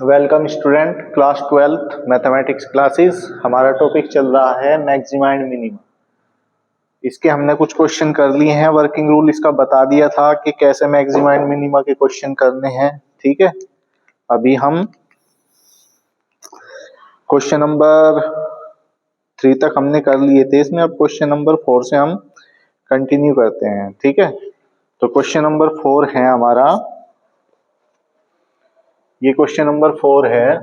Welcome student, class 12th mathematics classes. हमारा topic चल रहा है मैक्सिमा एंड मिनिमा। इसके हमने कुछ क्वेश्चन कर लिए हैं। वर्किंग रूल इसका बता दिया था कि कैसे मैक्सिमा एंड मिनिमा के क्वेश्चन करने हैं। ठीक है, अभी हम क्वेश्चन नंबर 3 तक हमने कर लिए थे इसमें। अब क्वेश्चन नंबर 4 से हम कंटिन्यू करते हैं। ठीक है, तो क्वेश्चन नंबर 4 है हमारा, ये क्वेश्चन नंबर 4 है,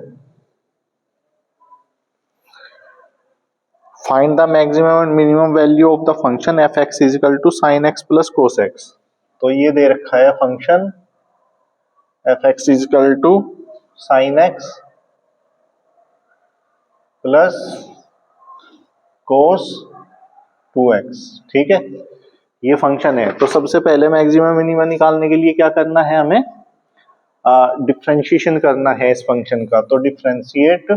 find the maximum and minimum value of the function f x is equal to sine x plus cos x. तो ये दे रखा है function f x is equal to sine x plus cos 2x। ठीक है, ये function है। तो सबसे पहले मैक्सिमम मिनिमम निकालने के लिए क्या करना है, हमें डिफरेंशिएशन करना है इस फंक्शन का। तो differentiate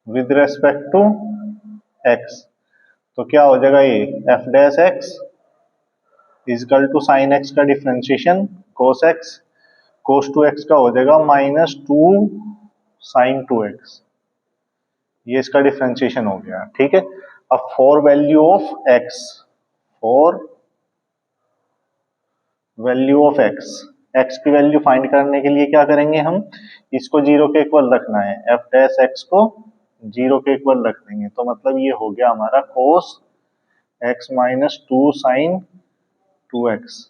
with respect to x, तो क्या हो जाएगा, ये f dash x is equal to sine x का differentiation cos x, cos 2x का हो जाएगा माइनस 2 साइन 2x। ये इसका डिफरेंशिएशन हो गया। ठीक है, अब for value of x, for value of x की वैल्यू फाइंड करने के लिए क्या करेंगे, हम इसको जीरो के इक्वल रखना है। एफ डैश एक्स को जीरो के इक्वल रख देंगे, तो मतलब ये हो गया हमारा cos x minus 2 sine 2x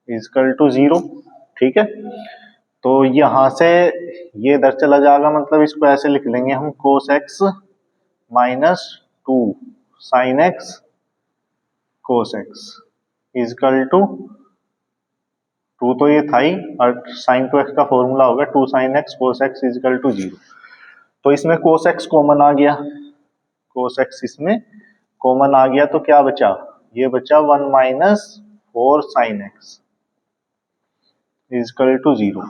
is equal to 0। ठीक है, तो यहां से ये इधर चला जाएगा, मतलब इसको ऐसे लिख लेंगे हम, cos x minus 2 sine x cos x is equal to 2, तो ये था ही, और साइन 2x का फॉर्मूला होगा 2 sine x cos x is equal to 0। तो इसमें कोस एक्स कॉमन आ गया, कोस एक्स इसमें कॉमन आ गया, तो क्या बचा, ये बचा 1 minus 4 sine x is equal to 0।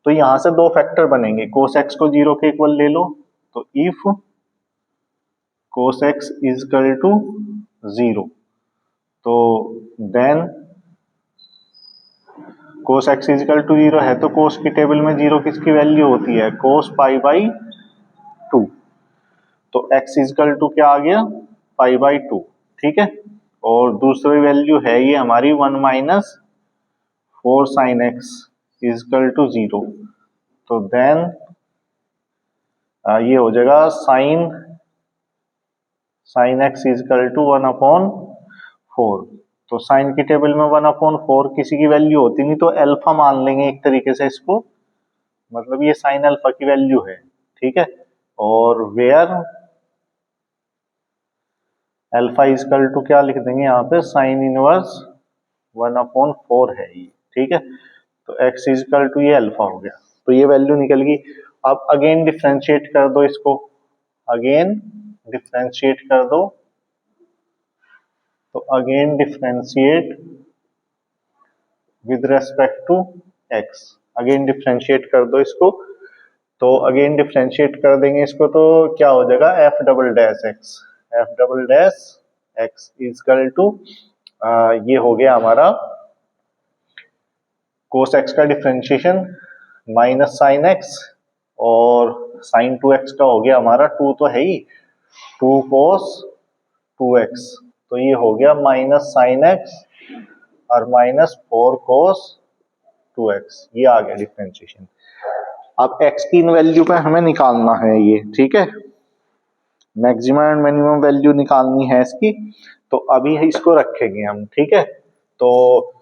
तो यहां से दो फैक्टर बनेंगे, कोस एक्स को 0 के इक्वल ले लो, तो if cos x is equal to 0, तो then cos x is equal to 0 है, तो कोस की टेबल में 0 किसकी वैल्यू होती है, कोस पाई बाई 2। तो एक्स इजकल टू क्या आ गया, पाई बाई 2। ठीक है, और दूसरी वैल्यू है ये हमारी 1 minus 4 sine x is equal to 0। तो देन ये हो जाएगा sine x is equal to 1 upon 4। तो साइन की टेबल में 1 अपॉन 4 किसी की वैल्यू होती नहीं, तो अल्फा मान लेंगे एक तरीके से इसको, मतलब ये साइन अल्फा की वैल्यू है। ठीक है, और वेयर अल्फा इजकल टू क्या लिख देंगे यहाँ पे, साइन इनवर्स 1 अपॉन 4 है ये। ठीक है, तो x इजकल टू ये अल्फा हो गया, तो ये वैल्यू निकल गई। अब अगेन डिफरेंशिएट कर दो इसको, अगेन डिफरेंशिएट कर दो, तो again differentiate with respect to x, again differentiate कर दो इसको। तो अगेन डिफरेंशिएट कर देंगे इसको, तो क्या हो जाएगा, f double dash x is equal to ये हो गया हमारा कोस एक्स का डिफरेंशिएशन माइनस साइन एक्स, और साइन 2x का हो गया हमारा 2 तो है ही, 2 कोस 2x, तो ये हो गया माइनस साइन एक्स और माइनस 4 कोस 2x, ये आ गया डिफरेंशिएशन। अब x की इन वैल्यू पे हमें निकालना है ये। ठीक है, मैक्सिमम एंड मिनिमम वैल्यू निकालनी है इसकी, तो अभी इसको रखेंगे हम। ठीक है, तो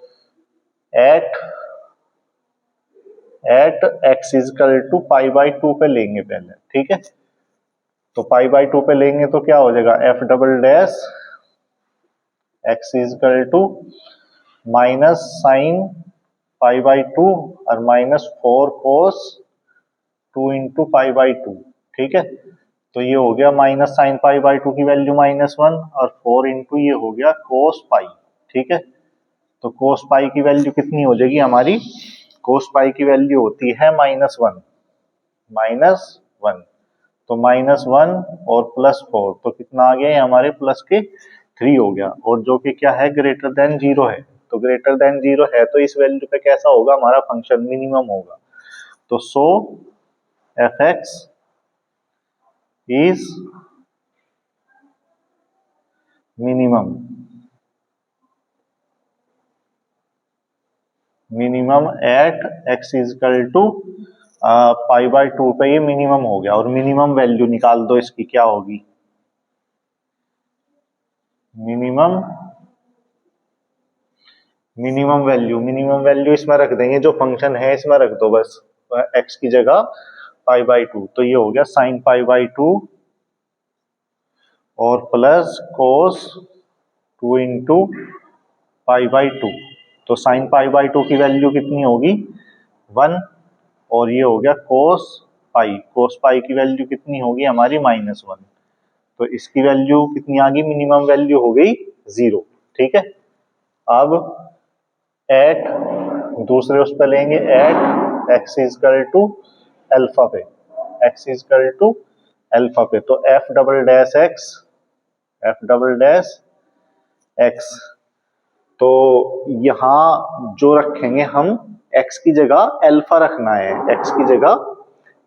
at x is equal to pi by 2 पे लेंगे पहले। ठीक है, तो पाई बाई 2 पे लेंगे तो क्या हो जाएगा, f double dash x is equal to minus sine pi by 2 और minus 4 cos 2 into pi by 2। ठीक है, तो ये हो गया माइनस साइन पाई बाई 2 की वैल्यू -1 और 4 इंटू ये हो गया कोस पाई। ठीक है, तो कोस पाई की वैल्यू कितनी हो जाएगी हमारी, कोस पाई की वैल्यू होती है -1, तो -1 और +4, तो कितना आ गया हमारे प्लस के 3 हो गया, और जो कि क्या है, ग्रेटर देन 0 है। तो ग्रेटर देन 0 है, तो इस वैल्यू पे कैसा होगा हमारा फंक्शन, मिनिमम होगा। तो so f x is minimum at x is equal to pi by 2 पे ये मिनिमम हो गया। और मिनिमम वैल्यू निकाल दो इसकी, क्या होगी? मिनिमम वैल्यू इसमें रख देंगे, जो फंक्शन है इसमें रख दो बस, एक्स की जगह पाई बाय 2। तो ये हो गया साइन पाई बाय 2 और plus cos 2 into pi by 2। तो साइन पाई बाय 2 की वैल्यू कितनी होगी? 1। और ये हो गया कोस पाई की वैल्यू कितनी होगी हमारी? -1। तो इसकी वैल्यू कितनी आ गई? मिनिमम वैल्यू हो गई 0। ठीक है। अब एट दूसरे उस पर लेंगे, at x is equal to alpha पे, x is equal to alpha पे। तो एफ डबल डैश एक्स। तो यहां जो रखेंगे हम, एक्स की जगह अल्फा रखना है, एक्स की जगह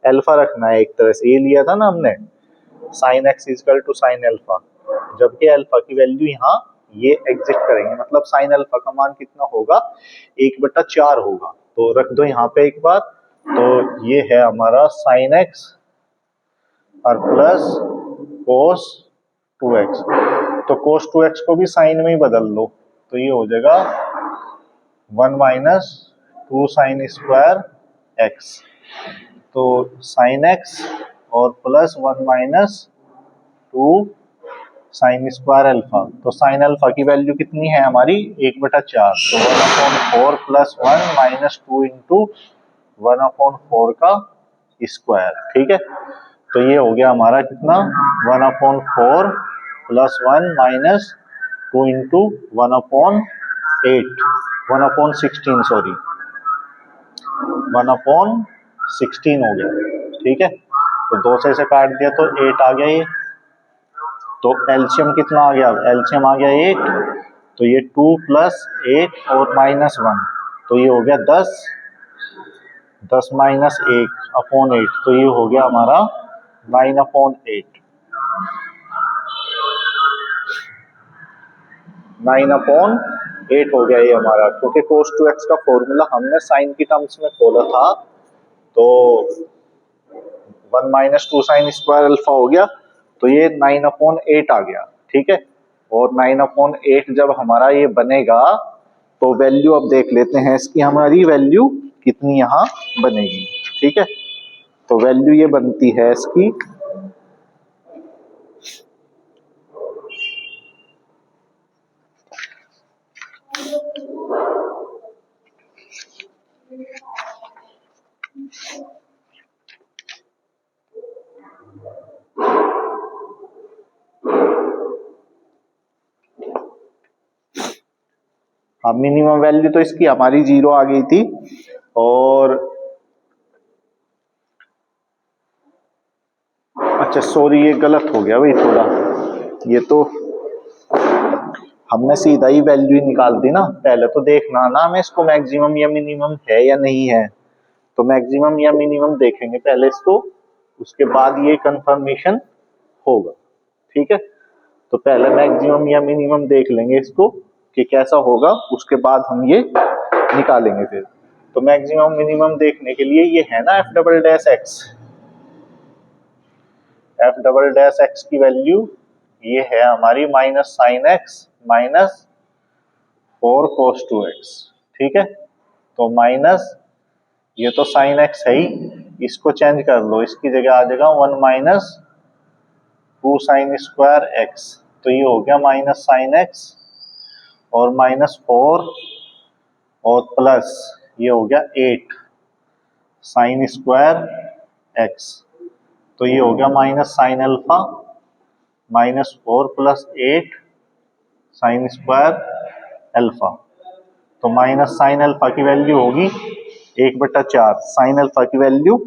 अल्फा रखना है। एक तरह से ये लिया था ना हमने, sine x is equal to sine alpha, जबकि अल्फा की वैल्यू यहाँ ये एग्जिट करेंगे, मतलब साइन अल्फा का मान कितना होगा? 1/4 होगा। तो रख दो यहाँ पे एक बार। तो ये है हमारा साइन एक्स और प्लस कोस 2x। तो कोस 2x को भी साइन में ही बदल लो, तो ये हो जाएगा 1 माइनस 2 साइन स्क्वायर एक्स। तो साइन एक्स और plus 1 minus 2 sine square alpha. तो साइन अल्फा की वैल्यू कितनी है हमारी? 1/4। तो 1/4 प्लस 1 माइनस 2 इंटू 1/4 का स्क्वायर। ठीक है। तो ये हो गया हमारा कितना? 1/4 प्लस 1 माइनस 2 इंटू 1/16 सॉरी 1/16 हो गया। ठीक है। तो 2 से इसे काट दिया तो 8 आ गया ये। तो एलसीएम कितना आ गया? एलसीएम आ गया 8। तो ये 2 प्लस 8 और -1, तो ये हो गया 10 माइनस 1/8। तो ये हो गया हमारा 9/8। 9/8 हो गया ये हमारा, क्योंकि cos 2x का फॉर्मूला हमने साइन की टर्म्स में खोला था। तो 1 माइनस 2 साइन स्क्वायर अल्फा हो गया, तो ये 9/8 आ गया। ठीक है। और 9/8 जब हमारा ये बनेगा, तो वैल्यू अब देख लेते हैं इसकी, हमारी वैल्यू कितनी यहाँ बनेगी। ठीक है। तो वैल्यू ये बनती है इसकी अब मिनिमम वैल्यू तो इसकी हमारी 0 आ गई थी। और अच्छा सॉरी, ये गलत हो गया भाई थोड़ा, ये तो हमने सीधा ही वैल्यू निकाल दी ना। पहले तो देखना ना हमें इसको मैक्सिमम या मिनिमम है या नहीं है। तो मैक्सिमम या मिनिमम देखेंगे पहले इसको, उसके बाद ये कंफर्मेशन होगा। ठीक है। तो पहले मैक्सिमम या मिनिमम देख लेंगे इसको कि कैसा होगा, उसके बाद हम ये निकालेंगे फिर। तो मैक्सिमम मिनिमम देखने के लिए ये है ना एफ डबल डैश एक्स की वैल्यू ये है हमारी minus sine x minus 4 cos 2x। ठीक है। तो माइनस, ये तो साइन एक्स है ही, इसको चेंज कर लो, इसकी जगह आ जाएगा 1 माइनस 2 साइन स्क्वायर एक्स। तो ये हो गया माइनस साइन एक्स और -4 और प्लस ये हो गया 8 साइन स्क्वायर एक्स। तो ये हो गया minus sine alpha -4 plus 8 sine square alpha. तो माइनस साइन अल्फा की वैल्यू होगी 1/4। साइन अल्फा की वैल्यू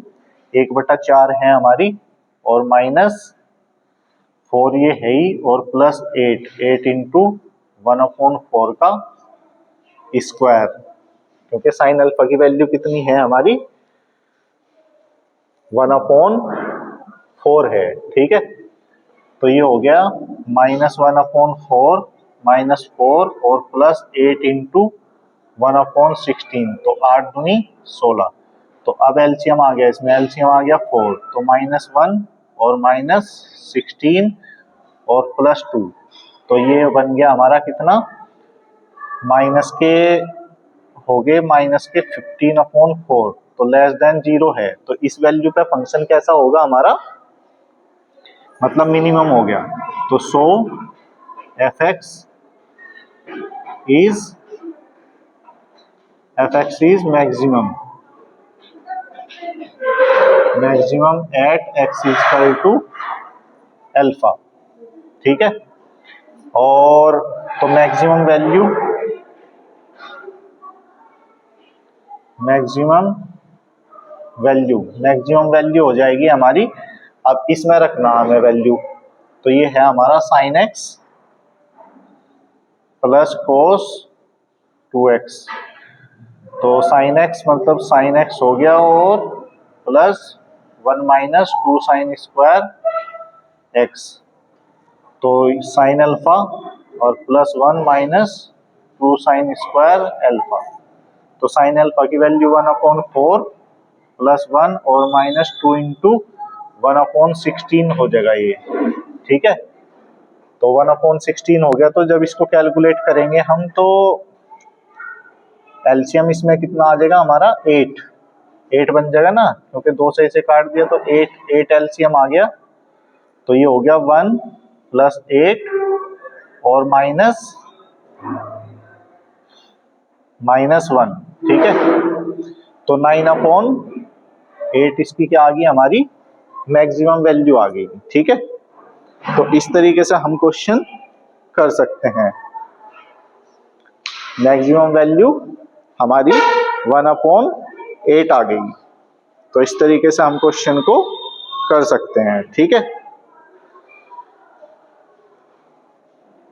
1/4 है हमारी, और -4 ये है ही, और प्लस 8 इंटू 1/4 का स्क्वायर, क्योंकि साइन अल्फा की वैल्यू कितनी है हमारी 1/4 है, ठीक है। तो ये हो गया -1/4 -4 और प्लस 8 इंटू 1/16, तो 8 दूनी 16। तो अब एलसीएम आ गया, इसमें एलसीएम आ गया 4, तो -1 और -16 और +2, तो ये बन गया हमारा कितना, माइनस के हो गए -15/4, तो लेस देन 0 है। तो इस वैल्यू पे फंक्शन कैसा होगा हमारा, मतलब मिनिमम हो गया। तो so fx is maximum at x equal to alpha, ठीक है। और तो मैक्सिमम वैल्यू हो जाएगी हमारी, अब इसमें रखना हमें वैल्यू, तो ये है हमारा sin x plus cos 2x। तो sin x मतलब sin x हो गया, और plus 1 minus 2 sin square x, तो sin अल्फा और plus 1 minus 2 sin square alpha. तो sin अल्फा की वैल्यू 1/4 प्लस 1 और माइनस 2 इंटू 1/16 हो जाएगा ये, ठीक है। तो 1/16 हो गया, तो जब इसको कैलकुलेट करेंगे हम, तो एलसीएम इसमें कितना आ जाएगा हमारा, 8 बन जाएगा ना, क्योंकि 2 से इसे काट दिया, तो 8 एलसीएम आ गया। तो ये हो गया 1 प्लस 8 और माइनस 1, ठीक है। तो 9/8 इसकी क्या आ गई हमारी, मैक्सिमम वैल्यू आ गई, ठीक है। तो इस तरीके से हम क्वेश्चन कर सकते हैं। मैक्सिमम वैल्यू हमारी 1/8 आ गई, तो इस तरीके से हम क्वेश्चन को कर सकते हैं, ठीक है।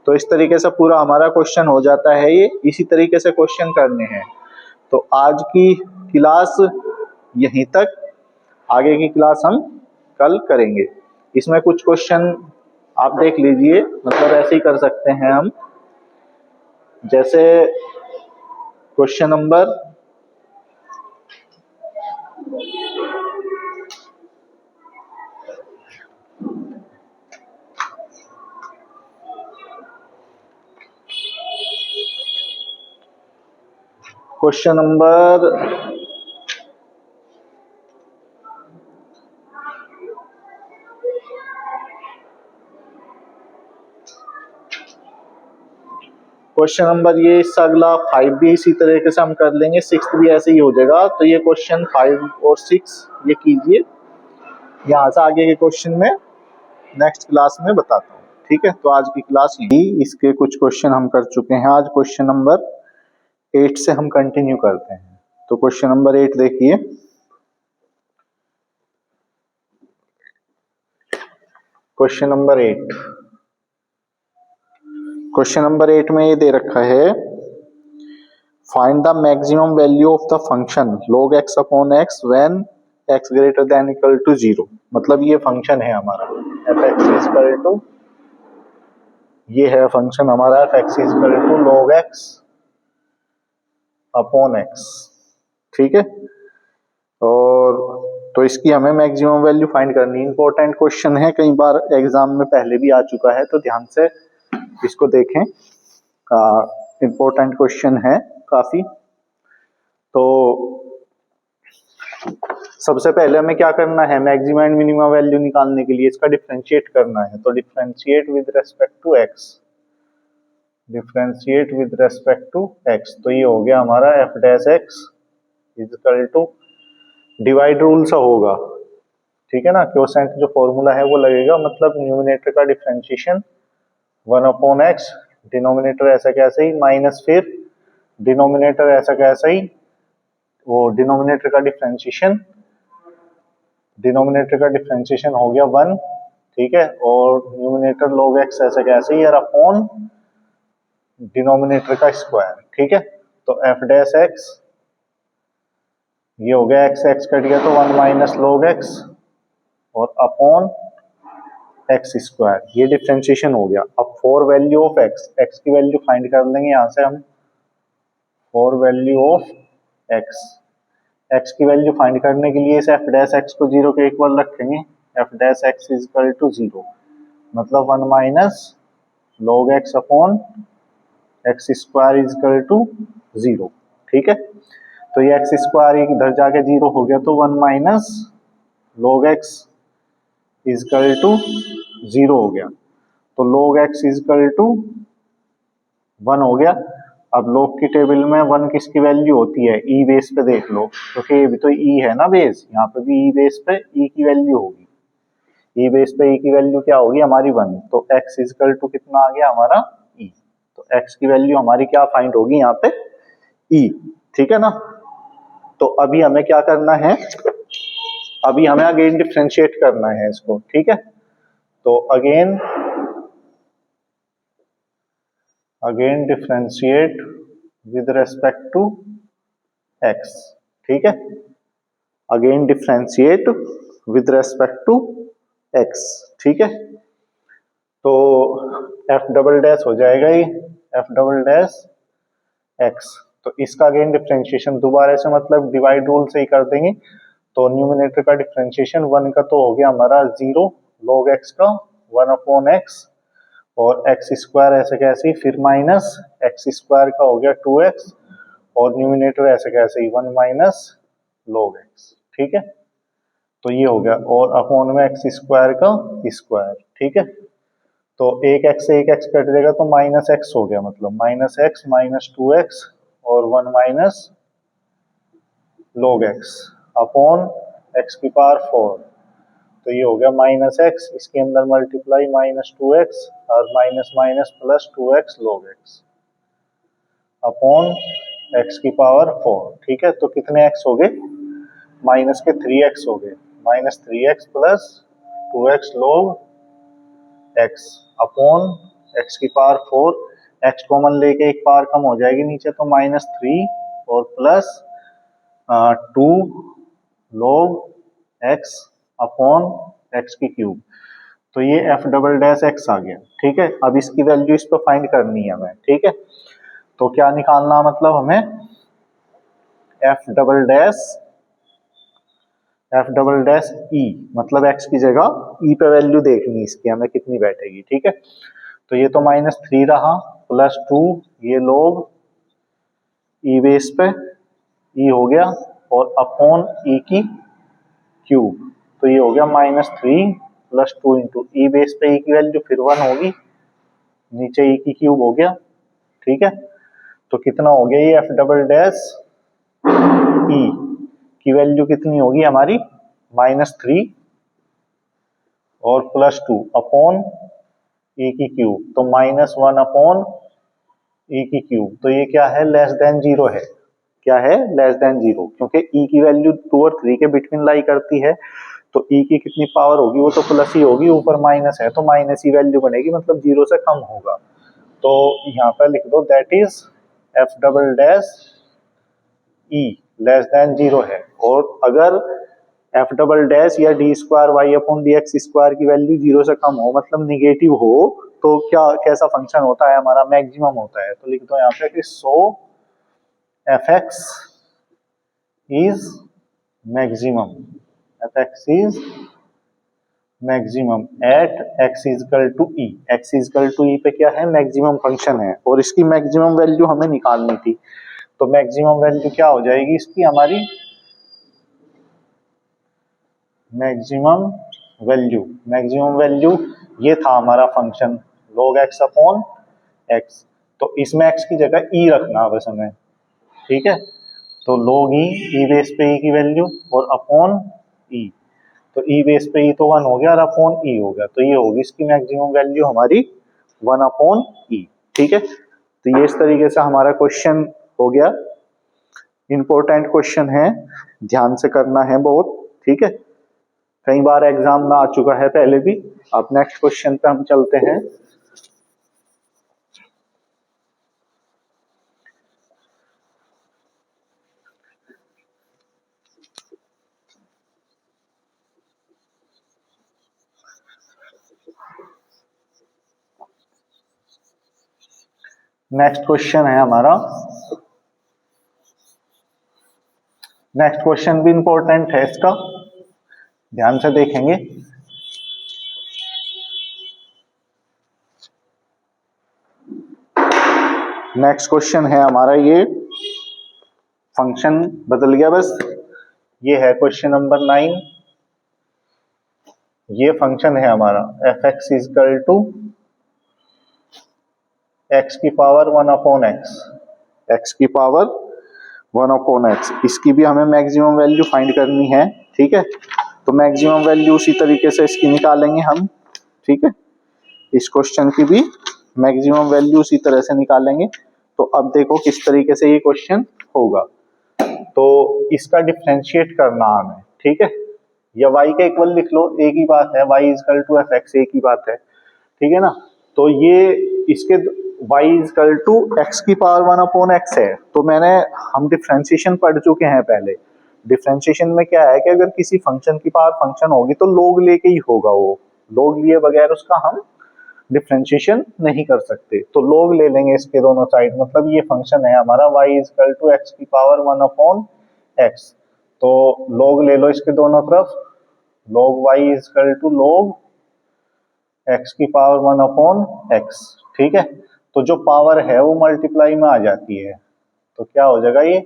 तो इस तरीके से पूरा हमारा क्वेश्चन हो जाता है, ये इसी तरीके से क्वेश्चन करने हैं। तो आज की क्लास यहीं तक, आगे की क्लास हम कल करेंगे। इसमें कुछ क्वेश्चन आप देख लीजिए, मतलब ऐसे ही कर सकते हैं हम, जैसे क्वेश्चन नंबर क्वेश्चन नंबर ये इससे अगला 5 भी इसी तरीके से हम कर लेंगे, 6 भी ऐसे ही हो जाएगा। तो ये क्वेश्चन 5 और 6 ये कीजिए, यहाँ से आगे के क्वेश्चन में नेक्स्ट क्लास में बताता हूँ, ठीक है। तो आज की क्लास यही, इसके कुछ क्वेश्चन हम कर चुके हैं। आज क्वेश्चन नंबर 8 से हम कंटिन्यू करते हैं। तो क्वेश्चन नंबर 8 देखिए, क्वेश्चन नंबर 8 में ये दे रखा है, find the maximum value of the function log x upon x when x greater than equal to 0। मतलब ये फंक्शन है हमारा f(x) इक्वल टू, ये है फंक्शन हमारा f(x) equal to log x upon x, ठीक है। और तो इसकी हमें मैक्सिमम वैल्यू फाइंड करनी है। इंपॉर्टेंट क्वेश्चन है, कई बार एग्जाम में पहले भी आ चुका है, तो ध्यान से इसको देखें, इंपॉर्टेंट क्वेश्चन है काफी। तो सबसे पहले हमें क्या करना है, मैक्सिमम एंड मिनिमम वैल्यू निकालने के लिए इसका डिफरेंशिएट करना है। तो differentiate with respect to x, तो ये हो गया हमारा f(x) equal to, divide rule से होगा, ठीक है ना, क्वोशेंट जो फॉर्मूला है वो लगेगा, मतलब न्यूमरेटर का डिफरेंशिएशन 1/x, डिनोमिनेटर ऐसा कैसे ही माइनस, फिर डिनोमिनेटर ऐसा कैसे ही, वो डिनोमिनेटर का डिफरेंशिएशन हो गया 1, ठीक है। और न्यूमरेटर log x ऐसा कैसे ही, और अपॉन डिनोमिनेटर का स्क्वायर, ठीक है। तो f(x) ये हो गया एक्स एक्स कट गया तो 1 माइनस log x और अपॉन एक्स स्क्वायर, ये डिफ्रेंशिएशन हो गया। अब for value of x, x की वैल्यू फाइंड कर लेंगे यहाँ से हम। For value of x, x की वैल्यू फाइंड करने के लिए इस एफ डैश एक्स को 0 के इक्वल रखेंगे। F dash x is equal to 0, मतलब 1 minus log x upon x square is equal to 0। ठीक है, तो ये एक्स स्क्वायर इधर जाके 0 हो गया तो 1 minus log x is equal to 0 हो गया। तो log x is equal to 1 हो गया। अब log की टेबल में 1 किसकी वैल्यू होती है, e बेस पे देख लो, क्योंकि ये भी तो e है ना बेस, यहाँ पे भी e बेस पे e की वैल्यू होगी। e बेस पे e की वैल्यू क्या होगी हमारी 1, तो x इज इक्वल टू कितना आ गया हमारा e। तो x की वैल्यू हमारी क्या फाइंड होगी यहाँ पे, e। ठीक है ना, तो अभी हमें क्या करना है, अभी हमें अगेन डिफ्रेंशिएट करना है इसको। ठीक है, तो again differentiate with respect to x। ठीक है, again differentiate with respect to x। ठीक है, तो f डबल डैश हो जाएगा ये f डबल डैश x। तो इसका अगेन डिफ्रेंशिएशन दोबारा से मतलब डिवाइड रूल से ही कर देंगे। तो न्यूमरेटर का डिफ्रेंशिएशन 1 का तो हो गया हमारा 0 log x का 1 अपॉन x और एक्स स्क्वायर ऐसे कैसे ही, फिर माइनस एक्स स्क्वायर का हो गया 2x और न्यूमिनेटर ऐसे कैसे ही 1 माइनस log x। ठीक है, तो ये हो गया और अपॉन में एक्स स्क्वायर का स्क्वायर। ठीक है, तो एक एक्स कट देगा तो माइनस एक्स हो गया, मतलब माइनस एक्स माइनस 2x और 1 minus log x upon x की पावर 4। तो ये हो गया माइनस एक्स, इसके अंदर मल्टीप्लाई माइनस 2x और minus minus plus 2x log x upon x की पावर 4। ठीक है, तो कितने x हो गए, माइनस के 3x हो गए, minus 3x plus 2x log x upon x की पावर 4। x कॉमन लेके एक पावर कम हो जाएगी नीचे, तो माइनस 3 और plus 2 log x upon x की क्यूब। तो ये f डबल डैश x आ गया। ठीक है, अब इसकी वैल्यू इस पर फाइंड करनी है हमें। ठीक है, तो क्या निकालना, मतलब हमें f डबल डैश e, मतलब x की जगह e पे वैल्यू देखनी इसकी हमें कितनी बैठेगी। ठीक है, तो ये तो माइनस 3 रहा प्लस 2, ये log e बेस पे e हो गया और अपॉन e की क्यूब। तो ये हो गया माइनस 3 प्लस 2 इंटू ई बेस पे e की वैल्यू फिर 1 होगी, नीचे e की क्यूब हो गया। ठीक है, तो कितना हो गया ये f डबल डैश e की वैल्यू कितनी होगी हमारी, माइनस 3 और प्लस 2 अपॉन e की क्यूब, तो माइनस 1 अपॉन e की क्यूब। तो ये क्या है, लेस देन 0 है। क्या है, लेस देन 0, क्योंकि e की वैल्यू 2 और 3 के बिटवीन लाई करती है। तो e की कितनी पावर होगी, वो तो प्लस ही होगी, ऊपर माइनस है तो माइनस ही वैल्यू बनेगी, मतलब 0 से कम होगा। तो यहाँ पर लिख दो that is f double dash e less than 0 है। और अगर f डबल डैश या d square y upon d x square की वैल्यू 0 से कम हो, मतलब निगेटिव हो, तो क्या कैसा फंक्शन होता है हमारा, मैक्सिमम होता है। तो लिख दो यहाँ पे कि so fx is maximum, fx is maximum at x is equal to e। x is equal to e पे क्या है, मैक्सिमम फंक्शन है और इसकी मैक्सिमम वैल्यू हमें निकालनी थी। तो मैक्सिमम वैल्यू क्या हो जाएगी इसकी हमारी, मैक्सिमम वैल्यू ये था हमारा function log x upon x। तो इसमें x की जगह e रखना बस हमें। ठीक है, तो log e बेस पे e की वैल्यू और अपॉन e, तो e बेस पे e तो 1 हो गया और अपॉन e हो गया, तो ये होगी इसकी मैक्सिमम वैल्यू हमारी 1 अपॉन e। ठीक है, तो ये इस तरीके से हमारा क्वेश्चन हो गया। इंपॉर्टेंट क्वेश्चन है, ध्यान से करना है बहुत। ठीक है, कई बार एग्जाम में आ चुका है पहले भी। अब नेक्स्ट क्वेश्चन पे हम चलते हैं। नेक्स्ट क्वेश्चन है हमारा, नेक्स्ट क्वेश्चन भी इंपॉर्टेंट है, इसका ध्यान से देखेंगे। नेक्स्ट क्वेश्चन है हमारा, ये फंक्शन बदल गया बस। ये है क्वेश्चन नंबर 9। ये फंक्शन है हमारा f x is equal to x की पावर 1/x, एक्स की पावर 1/x। इसकी भी हमें मैक्सिमम वैल्यू फाइंड करनी है, ठीक है। तो मैक्सिमम वैल्यू उसी तरीके से इसकी निकालेंगे हम, ठीक है। इस क्वेश्चन की भी मैक्सिमम वैल्यू उसी तरह से निकालेंगे। तो अब देखो किस तरीके से ये क्वेश्चन होगा। तो इसका डिफरेंशिएट करना हमें, ठीक है, या y का इक्वल लिख लो, एक ही बात है, y is equal to f x, एक ही बात है, ठीक है ना। तो ये इसके y इजकल टू एक्स की पावर 1/x है। तो हम डिफरेंशिएशन पढ़ चुके हैं पहले। डिफरेंशिएशन में क्या है कि अगर किसी फंक्शन की पावर फंक्शन होगी तो log लेके ही होगा, वो log लिए बगैर उसका हम डिफरेंशिएशन नहीं कर सकते। तो log ले लेंगे इसके दोनों साइड, मतलब ये फंक्शन है हमारा y इजकल टू एक्स की पावर 1/x। तो log ले लो इसके दोनों तरफ, log y is equal to log x की पावर 1/x, ठीक है। तो जो पावर है वो मल्टीप्लाई में आ जाती है, तो क्या हो जाएगा ये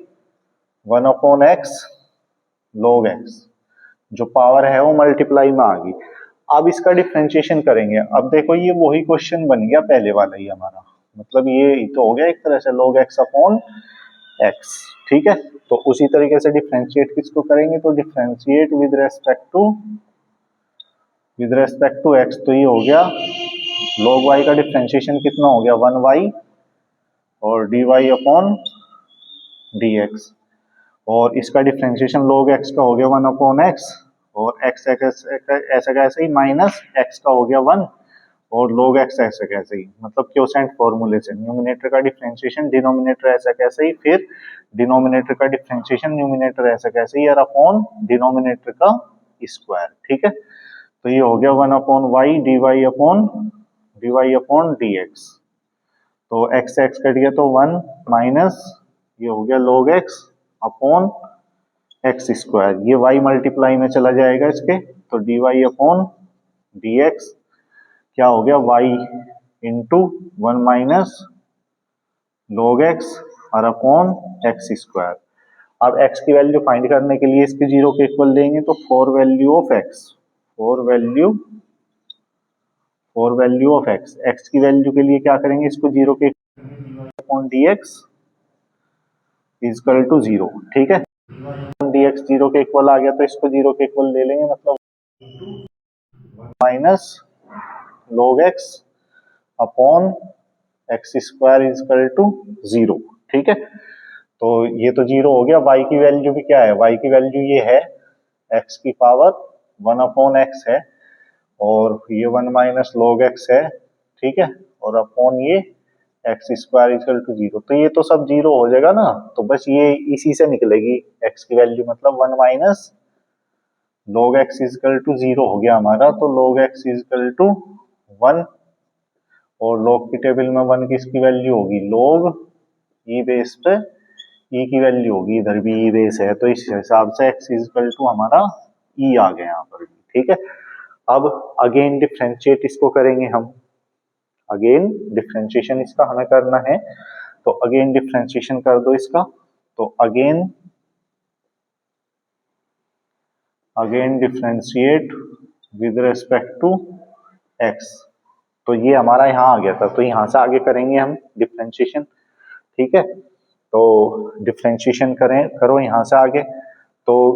1/x log x, जो पावर है वो मल्टीप्लाई में आ गई। अब इसका डिफरेंशिएशन करेंगे। अब देखो ये वही क्वेश्चन बन गया पहले वाला ही हमारा, मतलब ये तो हो गया एक तरह से log x/x, ठीक है। तो उसी तरीके से डिफरेंशिएट किसको करेंगे, तो differentiate with respect to x, तो ये हो गया log y का डिफरेंशिएशन कितना हो गया 1y और dy/dx, और इसका डिफरेंशिएशन log x का हो गया 1/x, और x ऐसा कैसे ही माइनस x का हो गया 1 और log x ऐसा कैसे ही, मतलब क्वोशेंट फॉर्मूले से न्यूमिनेटर का डिफरेंशिएशन डिनोमिनेटर ऐसा कैसे ही, फिर डिनोमिनेटर का डिफरेंशिएशन न्यूमिनेटर ऐसा कैसे ही, और अपॉन डिनोमिनेटर का स्क्वायर, ठीक है। तो ये हो गया 1/y dy/dx। तो x से x कट गया तो 1 माइनस ये हो गया log x upon x square, ये y मल्टीप्लाई में चला जाएगा इसके, तो dy/dx क्या हो गया y into 1 minus log x और अपॉन एक्स स्क्वायर। अब x की वैल्यू फाइंड करने के लिए इसके 0 के इक्वल लेंगे, तो फॉर वैल्यू ऑफ x की वैल्यू के लिए क्या करेंगे, इसको 0 के अपॉन dx इजकल टू 0, ठीक है। dx 0 के इक्वल आ गया तो इसको 0 के इक्वल ले लेंगे, मतलब minus log x upon x square is equal to 0, ठीक है। तो ये तो 0 हो गया। y की वैल्यू भी क्या है, y की वैल्यू ये है x की पावर 1/x है, और ये 1 माइनस log x है, ठीक है, और अपॉन ये एक्स स्क्वायर इक्वल टू 0। तो ये तो सब 0 हो जाएगा ना, तो बस ये इसी से निकलेगी x की वैल्यू, मतलब 1 minus log x equal to 0 हो गया हमारा। तो log x इक्वल टू 1, और log की टेबल में 1 किसकी वैल्यू होगी, log e बेस पे e की वैल्यू होगी, इधर भी e बेस है, तो इस हिसाब से x इक्वल टू हमारा e आ गया यहाँ पर, ठीक है। अब अगेन डिफरेंशिएट इसको करेंगे हम, अगेन डिफरेंशिएशन इसका हमें करना है, तो अगेन डिफरेंशिएशन कर दो इसका। तो again differentiate with respect to x, तो ये हमारा यहाँ आ गया था, तो यहाँ से आगे करेंगे हम डिफरेंशिएशन, ठीक है। तो डिफरेंशिएशन करो यहाँ से आगे। तो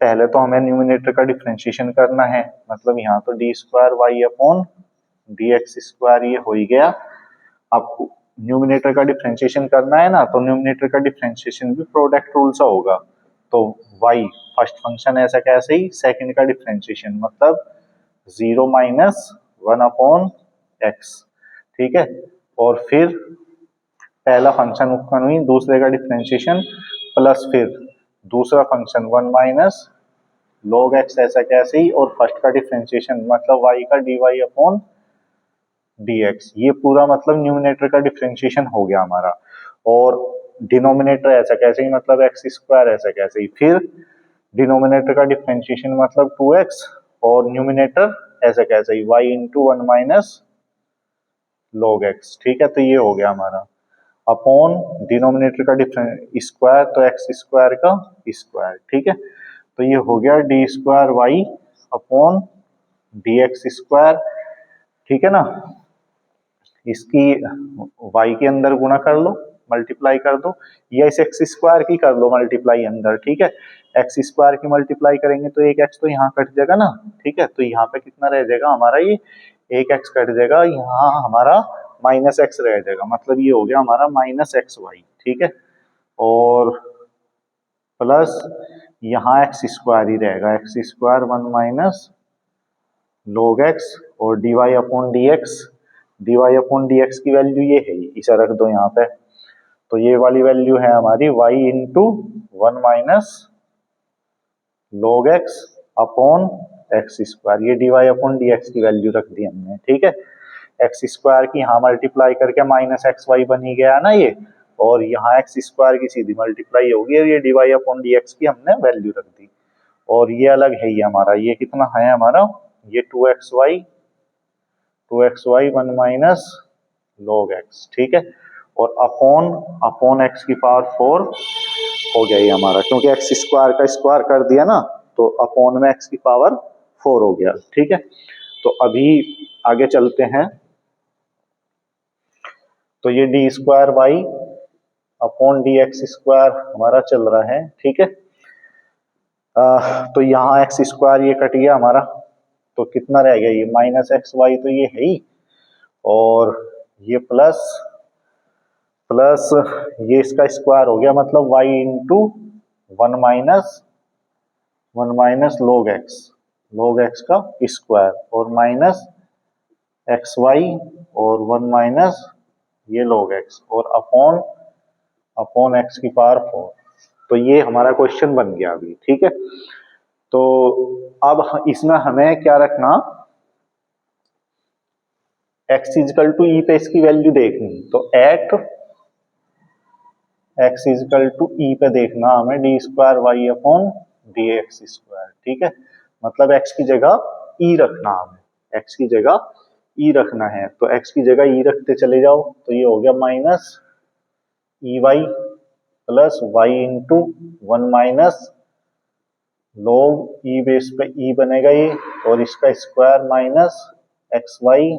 पहले तो हमें न्यूमिनेटर का डिफरेंशिएशन करना है, मतलब यहाँ तो d square y upon d x square ये हो ही गया। अब न्यूमिनेटर का डिफरेंशिएशन करना है ना, तो न्यूमिनेटर का डिफरेंशिएशन भी प्रोडक्ट रूल सा होगा। तो y फर्स्ट फंक्शन ऐसा कैसे ही, सेकंड का डिफरेंशिएशन मतलब 0 माइनस 1/x, ठीक है। और फिर पहला फंक्शन हुई, दूसरे का डिफरेंशिएशन प्लस फिर दूसरा फंक्शन 1 माइनस log x ऐसा कैसे ही, और फर्स्ट का डिफरेंशिएशन मतलब y का dy अपॉन dx, ये पूरा मतलब न्यूमिनेटर का डिफरेंशिएशन हो गया हमारा, और डिनोमिनेटर ऐसा कैसे ही मतलब एक्स स्क्वायर ऐसा कैसे ही, फिर डिनोमिनेटर का डिफरेंशिएशन मतलब 2x, और न्यूमिनेटर ऐसा कैसे ही y into 1 minus log x, ठीक है। तो ये हो गया हमारा अपॉन डिनोमिनेटर का डिफरेंस स्क्वायर, तो एक्स स्क्वायर का स्क्वायर, ठीक है। तो ये हो गया d square y upon d x square, ठीक है ना। इसकी y के अंदर गुणा कर लो, मल्टीप्लाई कर दो, या इस एक्स स्क्वायर की कर लो मल्टीप्लाई अंदर, ठीक है। एक्स स्क्वायर की मल्टीप्लाई करेंगे तो एक एक्स तो यहाँ कट जाएगा ना, ठीक है। तो यहाँ पे कितना रह जाएगा हमारा, ये एक एक्स कट जाएगा, यहाँ हमारा माइनस एक्स रह जाएगा, मतलब ये हो गया हमारा माइनस एक्स वाई, ठीक है। और प्लस यहाँ एक्स स्क्वायर ही रहेगा, x square 1 minus log x, और dy upon dx, dy upon dx की वैल्यू ये है, इसे रख दो यहाँ पे। तो ये वाली वैल्यू है हमारी y into 1 minus log x upon x square, ये dy अपॉन dx की वैल्यू रख दी हमने, ठीक है। एक्स स्क्वायर की यहाँ मल्टीप्लाई करके माइनस एक्स वाई बनी गया ना ये, और यहाँ एक्स स्क्वायर की सीधी मल्टीप्लाई होगी, और ये dy अपॉन dx की हमने वैल्यू रख दी, और ये अलग है ये हमारा, ये कितना है हमारा, ये 2xy 1 माइनस log x, ठीक है। और अपॉन एक्स की पावर 4 हो गया ये हमारा, क्योंकि एक्स स्क्वायर का स्क्वायर कर दिया ना, तो अपॉन में एक्स की पावर 4 हो गया, ठीक है। तो अभी आगे चलते हैं, तो ये d square y upon d x square हमारा चल रहा है, ठीक है। तो यहाँ एक्स स्क्वायर ये कट गया हमारा, तो कितना रह गया, ये माइनस एक्स वाई, तो ये है ही, और ये प्लस ये इसका स्क्वायर हो गया, मतलब y into 1 minus log x का स्क्वायर, और माइनस एक्स वाई, और 1 माइनस ये log x, और अपॉन एक्स की पावर 4। तो ये हमारा क्वेश्चन बन गया अभी, ठीक है। तो अब इसमें हमें क्या रखना, x इजिकल टू ई पे इसकी वैल्यू देखनी, तो at x is equal to e पे देखना हमें d square y upon d x square, ठीक है। मतलब x की जगह e रखना, हमें x की जगह e रखना है, तो x की जगह e रखते चले जाओ, तो ये हो गया minus e y plus y into 1 minus log e base पे e बनेगा ये, और इसका square minus x y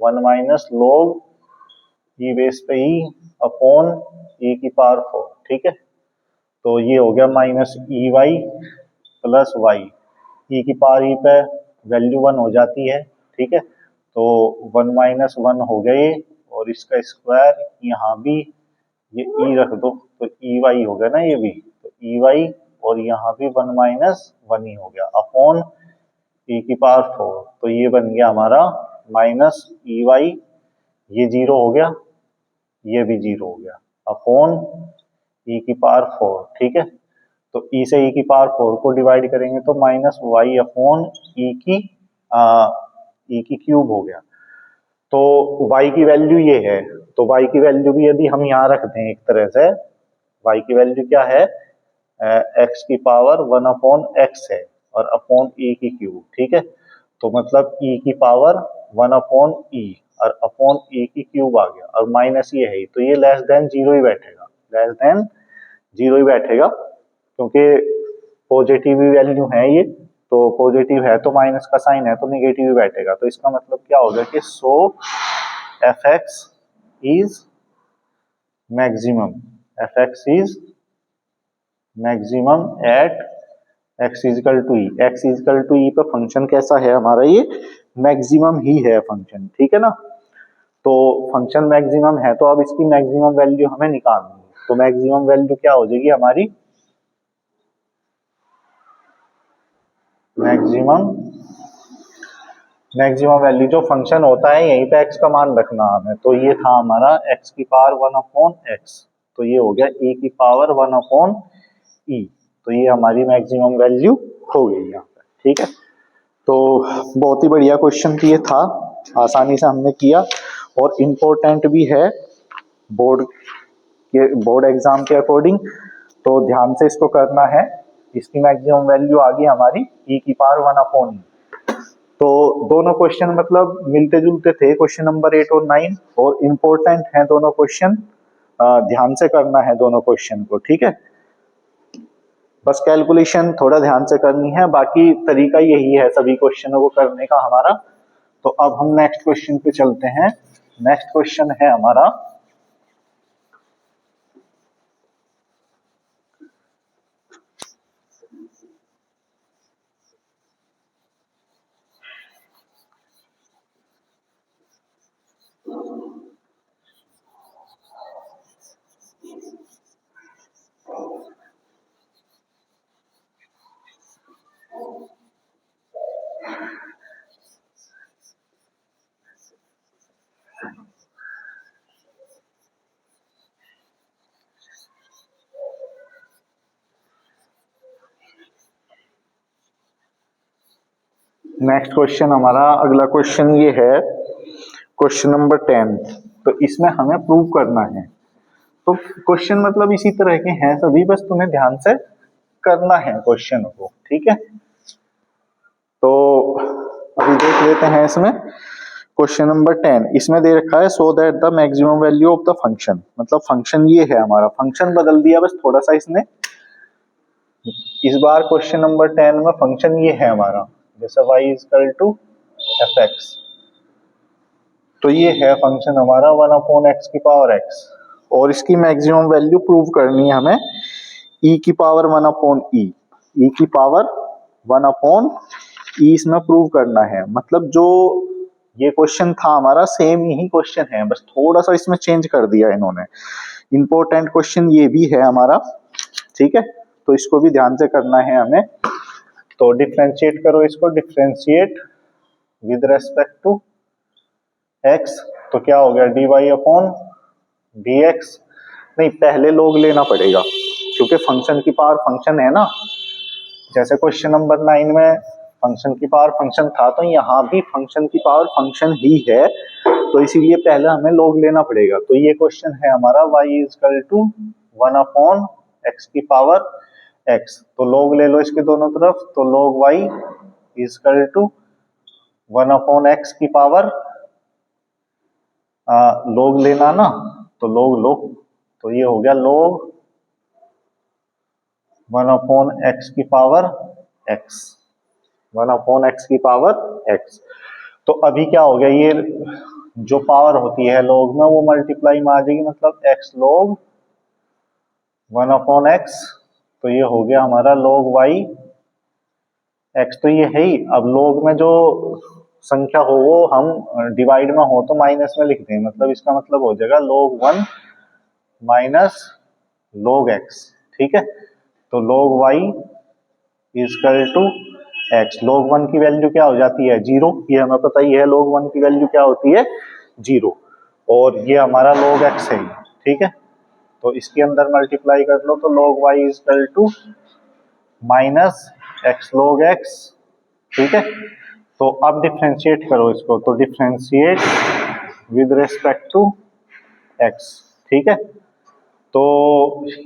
1 minus log e base पे ई अपॉन ई की पावर 4, ठीक है। तो ये हो गया minus e y plus y, e की पावर ई पे वैल्यू 1 हो जाती है, ठीक है। तो 1 माइनस 1 हो गया ये, और इसका स्क्वायर यहाँ भी ये ई रख दो, तो ई वाई हो गया ना ये भी, तो ई वाई, और यहाँ भी 1 माइनस 1 ही हो गया अपॉन ई की पावर 4, तो ये बन गया हमारा माइनस ई वाई, ये 0 हो गया, ये भी 0 हो गया, अपॉन ई की पावर 4, ठीक है। तो ई से ई की पावर 4 को डिवाइड करेंगे तो माइनस वाई अपॉन ई की क्यूब हो गया। तो y की वैल्यू ये है, तो y की वैल्यू भी यदि हम यहाँ रख दें एक तरह से, y की वैल्यू क्या है, x की पावर 1 अपॉन एक्स है, और अपॉन e की क्यूब, ठीक है। तो मतलब e की पावर 1 अपॉन e, और अपॉन e की क्यूब आ गया, और माइनस ये है, तो ये लेस देन 0 ही बैठेगा, लेस देन 0 ही बैठेगा, क्योंकि पॉजिटिव वैल्यू है ये, तो पॉजिटिव है तो माइनस का साइन है तो नेगेटिव ही बैठेगा। तो इसका मतलब क्या होगा कि so f x is maximum, f x is maximum at x is equal to e, x is equal to e पे फंक्शन कैसा है हमारा, ये मैक्सिमम ही है फंक्शन, ठीक है ना। तो फंक्शन मैक्सिमम है, तो अब इसकी मैक्सिमम वैल्यू हमें निकालनी है, तो मैक्सिमम वैल्यू क्या हो जाएगी हमारी, मैक्सिमम वैल्यू जो फंक्शन होता है यहीं पे x का मान रखना हमें, तो ये था हमारा x की पावर 1 अपॉन एक्स, तो ये हो गया e की पावर 1 अपॉन ई, तो ये हमारी मैक्सिमम वैल्यू हो गई यहाँ पे, ठीक है। तो बहुत ही बढ़िया क्वेश्चन ये था, आसानी से हमने किया और इम्पोर्टेंट भी है बोर्ड एग्जाम के अकॉर्डिंग, तो ध्यान से इसको करना है। इसकी मैक्सिमम वैल्यू आ गई हमारी e की पावर 1/e। तो दोनों क्वेश्चन मतलब मिलते जुलते थे, क्वेश्चन नंबर 8 और 9, और इम्पोर्टेंट है दोनों क्वेश्चन, ध्यान से करना है दोनों क्वेश्चन को, ठीक है। बस कैलकुलेशन थोड़ा ध्यान से करनी है, बाकी तरीका यही है सभी क्वेश्चनों को करने का हमारा। तो अब हम नेक्स्ट क्वेश्चन पे चलते हैं। नेक्स्ट क्वेश्चन है हमारा अगला क्वेश्चन ये है क्वेश्चन नंबर 10। तो इसमें हमें प्रूव करना है। तो क्वेश्चन मतलब इसी तरह के हैं सभी, बस तुम्हें ध्यान से करना है क्वेश्चन को, ठीक है। तो अभी देख लेते हैं इसमें क्वेश्चन नंबर 10। इसमें दे रखा है so that the maximum value of the function, मतलब फंक्शन ये है हमारा, फंक्शन बदल दिया बस थोड़ा सा इसने। इस बार क्वेश्चन नंबर 10 में फंक्शन ये है हमारा, जैसे y इक्वल टू fx, तो ये है फंक्शन हमारा 1/x की पावर x, और इसकी मैक्सिमम वैल्यू प्रूव करनी है हमें e की पावर 1/e, e की पावर 1/e इसमें प्रूव करना है। मतलब जो ये क्वेश्चन था हमारा सेम यही क्वेश्चन है, बस थोड़ा सा इसमें चेंज कर दिया इन्होंने। इंपॉर्टेंट क्वेश्चन ये भी है हमारा, ठीक है, तो इसको भी ध्यान से करना है हमें। तो डिफरेंशिएट करो इसको, differentiate with respect to x, तो क्या हो गया dy/dx। नहीं, पहले log लेना पड़ेगा क्योंकि फंक्शन की पावर फंक्शन है ना। जैसे क्वेश्चन नंबर 9 में फंक्शन की पावर फंक्शन था, तो यहाँ भी फंक्शन की पावर फंक्शन ही है, तो इसीलिए पहले हमें log लेना पड़ेगा। तो ये क्वेश्चन है हमारा y इक्वल टू 1/x की पावर x, तो log ले लो इसके दोनों तरफ, तो log y equal to 1/x की पावर log लेना ना, तो log लो, तो ये हो गया log 1/x की पावर x, 1/x की पावर x। तो अभी क्या हो गया, ये जो पावर होती है log में वो मल्टीप्लाई में आ जाएगी, मतलब x log 1/x, तो ये हो गया हमारा log y x, तो ये है ही। अब log में जो संख्या हो वो हम डिवाइड में हो तो माइनस में लिख दें, मतलब इसका मतलब हो जाएगा log 1 माइनस log x, ठीक है। तो log y equal to x, log 1 की वैल्यू क्या हो जाती है 0, ये हमें पता ही है log 1 की वैल्यू क्या होती है 0, और ये हमारा log x है, ठीक है। तो इसके अंदर मल्टीप्लाई कर लो, तो log y equal to minus x log x, ठीक है। तो अब डिफरेंशिएट करो इसको, तो differentiate with respect to x, ठीक है। तो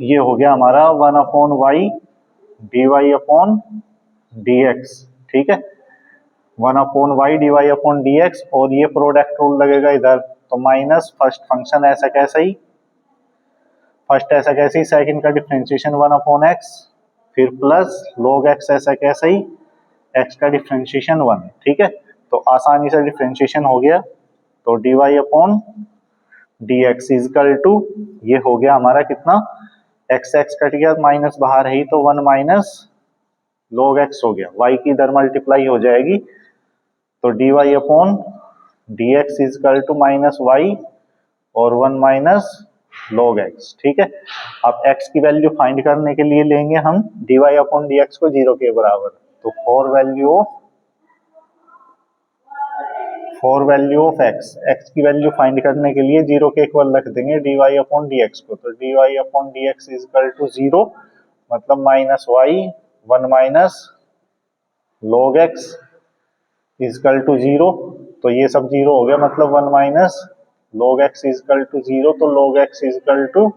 ये हो गया हमारा 1/y dy/dx, ठीक है, 1/y dy/dx, और ये प्रोडक्ट रूल लगेगा इधर, तो माइनस फर्स्ट फंक्शन ऐसा कैसा ही, फर्स्ट ऐसा कैसे ही, सेकंड का डिफरेंशिएशन 1/x, फिर प्लस log x ऐसा कैसा ही, x का डिफरेंशिएशन 1, ठीक है। तो आसानी से डिफरेंशिएशन हो गया, तो dy/dx इक्वल टू ये हो गया हमारा कितना, x कट गया, माइनस बाहर है ही, तो 1 माइनस log x हो गया, y की इधर मल्टीप्लाई हो जाएगी, तो dy/dx equal to minus y और 1 माइनस log x, ठीक है। अब x की वैल्यू फाइंड करने के लिए लेंगे हम dy/dx को 0 के बराबर, तो फॉर वैल्यू ऑफ x की वैल्यू फाइंड करने के लिए 0 के इक्वल रख देंगे dy/dx को, तो dy/dx इक्वल टू 0, मतलब minus y 1 minus log x equal to 0, तो ये सब जीरो हो गया, मतलब 1 minus log x is equal to 0, तो log x इजकल टू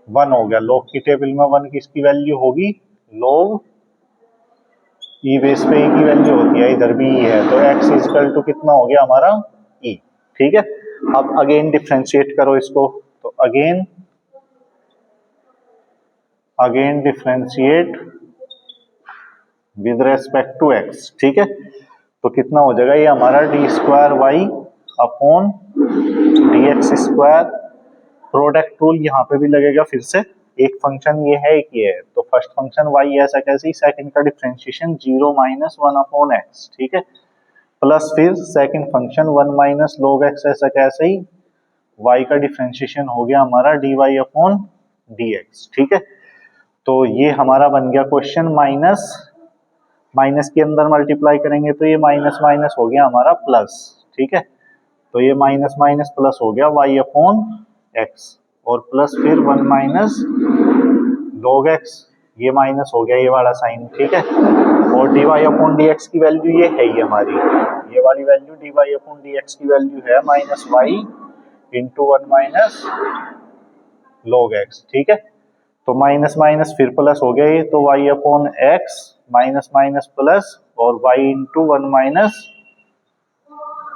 1 हो गया। log की टेबल में 1 किसकी वैल्यू होगी, log ई बेस पे ई की वैल्यू होती है, इधर भी ई है, तो x इजकल टू कितना हो गया हमारा ई। ठीक है, अब अगेन डिफ्रेंशिएट करो इसको, तो again differentiate with respect to x। ठीक है, तो कितना हो जाएगा ये हमारा d square y upon d x square. Product rule यहाँ पे भी लगेगा फिर से, एक फंक्शन ये है एक ये है, तो फर्स्ट फंक्शन वाई ऐसा कैसे ही, सेकंड का डिफरेंशिएशन 0 माइनस 1 अपॉन एक्स। ठीक है, प्लस फिर second function 1 minus log x ऐसा कैसे ही, y का डिफरेंशिएशन हो गया हमारा dy अपॉन dx। ठीक है, तो ये हमारा बन गया क्वेश्चन। माइनस के अंदर मल्टीप्लाई करेंगे तो ये माइनस माइनस हो गया हमारा प्लस। ठीक है, तो ये माइनस माइनस प्लस हो गया y अपॉन एक्स, और प्लस फिर 1 माइनस log x, ये माइनस हो गया ये वाला साइन। ठीक है, और dy अपॉन dx की वैल्यू ये है ही हमारी, ये वाली वैल्यू dy अपॉन dx की वैल्यू है minus y into 1 minus log x। ठीक है, तो माइनस माइनस फिर प्लस हो गया ये, तो y upon x minus minus plus और y into 1 minus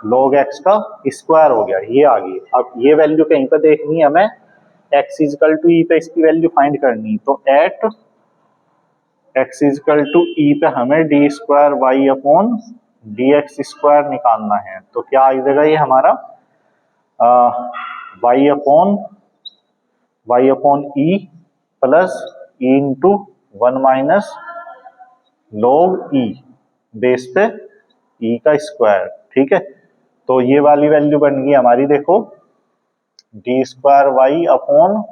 log x का स्क्वायर हो गया, ये आ गई। अब ये वैल्यू कहीं पर देखनी है हमें, x इजकल टू ई पे इसकी वैल्यू फाइंड करनी, तो at x is equal to e पे हमें d square y upon d x square निकालना है। तो क्या आ जाएगा ये हमारा y upon e plus e into 1 minus log e base पे ई का स्क्वायर। ठीक है, तो ये वाली वैल्यू बन गई हमारी, देखो d square y upon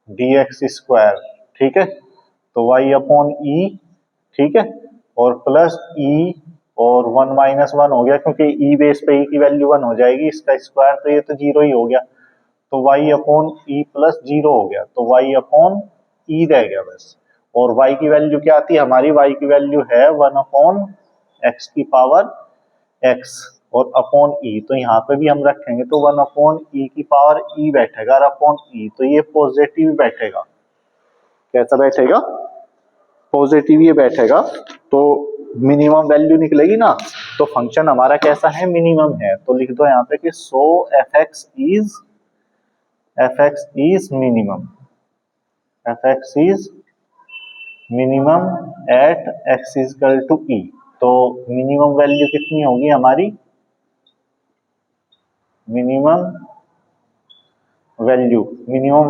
d x square. ठीक है, तो y अपॉन ई, ठीक है, और प्लस ई और 1 माइनस 1 हो गया, क्योंकि ई बेस पे ई की वैल्यू 1 हो जाएगी, इसका स्क्वायर तो ये तो 0 ही हो गया, तो y अपॉन ई प्लस 0 हो गया, तो y अपॉन ई रह गया बस। और y की वैल्यू क्या आती है हमारी, y की वैल्यू है 1 अपॉन एक्स की पावर x और अपॉन ई, तो यहाँ पे भी हम रखेंगे तो 1 अपॉन ई की पावर ई बैठेगा, और अपॉन ई तो ये पॉजिटिव बैठेगा। कैसा बैठेगा, पॉजिटिव ये बैठेगा, तो मिनिमम वैल्यू निकलेगी ना, तो फंक्शन हमारा कैसा है, मिनिमम है। तो लिख दो यहाँ पे कि so fx is minimum, fx is minimum at x is equal to e. तो मिनिमम वैल्यू कितनी होगी हमारी, मिनिमम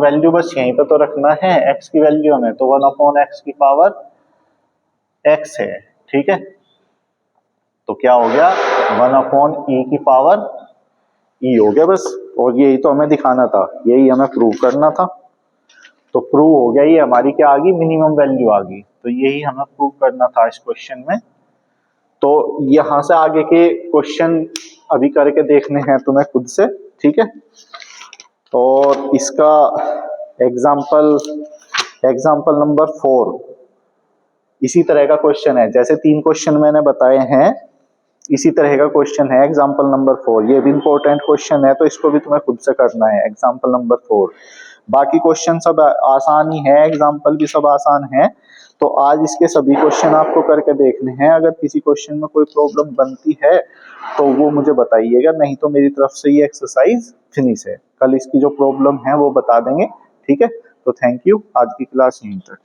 वैल्यू बस यहीं पे तो रखना है, x की वैल्यू हमें तो 1 अपॉन एक्स की पावर x है। ठीक है, तो क्या हो गया 1 अपॉन ई की पावर ई हो गया बस, और यही तो हमें दिखाना था, यही हमें प्रूव करना था। तो प्रूव हो गया, ये हमारी क्या आ गई, मिनिमम वैल्यू आ गई, तो यही हमें प्रूव करना था इस क्वेश्चन में। तो यहां से आगे के क्वेश्चन अभी करके देखने हैं तुम्हें खुद से। ठीक है, और इसका एग्जाम्पल नंबर 4 इसी तरह का क्वेश्चन है, जैसे 3 क्वेश्चन मैंने बताए हैं इसी तरह का क्वेश्चन है एग्जाम्पल नंबर 4। ये भी इंपॉर्टेंट क्वेश्चन है, तो इसको भी तुम्हें खुद से करना है, एग्जाम्पल नंबर 4। बाकी क्वेश्चन सब आसान ही है, एग्जाम्पल भी सब आसान है, तो आज इसके सभी क्वेश्चन आपको करके देखने हैं। अगर किसी क्वेश्चन में कोई प्रॉब्लम बनती है तो वो मुझे बताइएगा, नहीं तो मेरी तरफ से ये एक्सरसाइज फिनिश है। कल इसकी जो प्रॉब्लम है वो बता देंगे। ठीक है, तो थैंक यू, आज की क्लास यहीं तक।